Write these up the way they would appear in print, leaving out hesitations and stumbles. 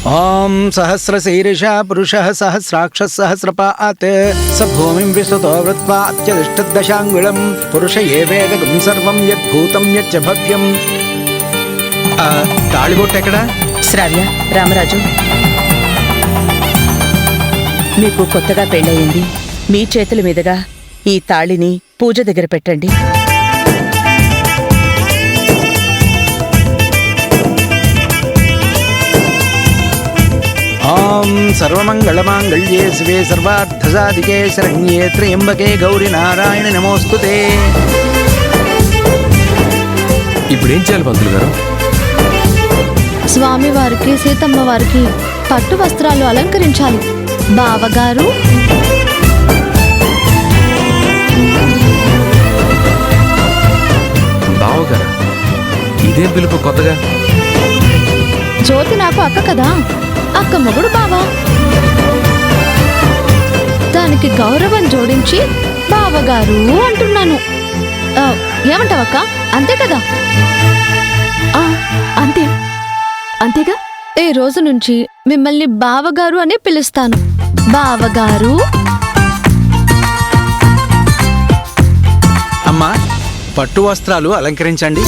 ఓం సహస్రశీర్ష పురుష సహస్రాక్ష సహస్రపాత్ స భూమిం విశ్రుతో వృత్వా అత్యతిష్టదశాంగుళం పురుష ఏవేదగం సర్వం యద్భూతం యచ్చ భవ్యం. తాళిబొట్టు ఎక్కడా? శ్రావ్య, రామరాజు, మీకు కొత్తగా పెళ్ళయింది. మీ చేతుల మీదుగా ఈ తాళిని పూజ దగ్గర పెట్టండి. ఓం సర్వమంగళమాంగళ్యే శివే సర్వార్థసాధికే శరణ్యే త్రయంబకే గౌరి నారాయణ నమోస్తుతే. ఇప్పుడేం చేయాలి పంతులు గారు? స్వామివారికి సీతమ్మ వారికి పట్టు వస్త్రాలు అలంకరించాలి. బావగారు, బావగారా? ఇదేం పిలుపు కొత్తగా? జ్యోతి నాకు అక్క కదా, అక్క మొగుడు బావా. దానికి గౌరవం జోడించి బావగారు అంటున్నాను. ఏమంటావక్క? అంతే కదా? అంతే, అంతేగా. ఈ రోజు నుంచి మిమ్మల్ని బావగారు అనే పిలుస్తాను. బావగారు. అమ్మా, పట్టు వస్త్రాలు అలంకరించండి.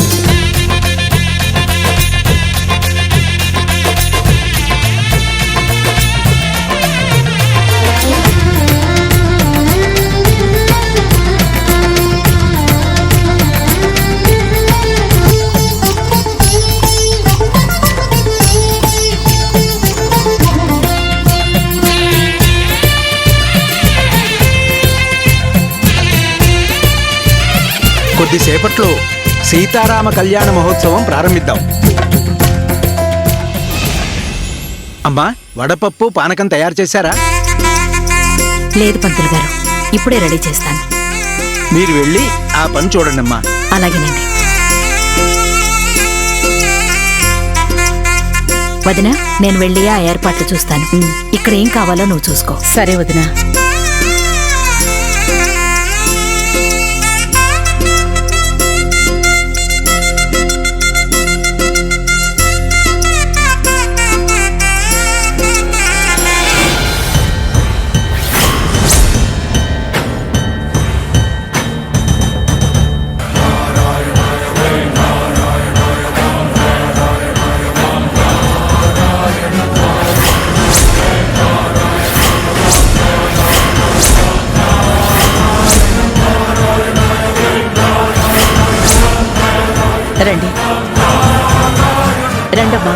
కొద్దిసేపట్లో సీతారామ కళ్యాణ మహోత్సవం ప్రారంభిద్దాం. అమ్మా, వడపప్పు పానకం తయారు చేశారా? లేదు పంతులు గారు, ఇప్పుడే రెడీ చేస్తాను. మీరు వెళ్ళి ఆ పని చూడండి అమ్మా. అలాగేనండి. వదిన, నేను వెళ్ళి ఆ ఏర్పాట్లు చూస్తాను. ఇక్కడ ఏం కావాలో నువ్వు చూసుకో. సరే వదినా. రండి, రండమ్మా.